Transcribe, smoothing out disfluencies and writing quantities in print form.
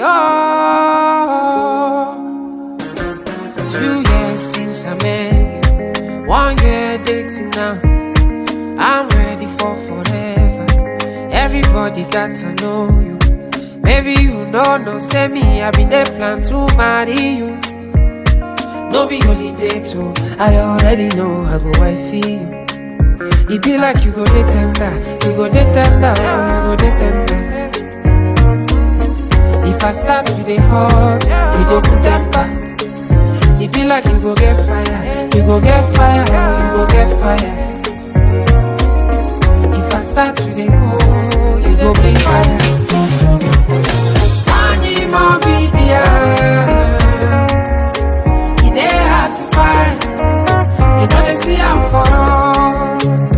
Oh, 2 years since I met you, 1 year dating now. I'm ready for forever. Everybody got to know you. Maybe you know, say me, I been there plan to marry you. No be holiday too, I already know I go wifey you. It be like you go dey tender, you go dey tender, you go dey tender. If I start with the hot, you go put temper. It be like you go get fire, you go get fire, you go get fire. If I start with the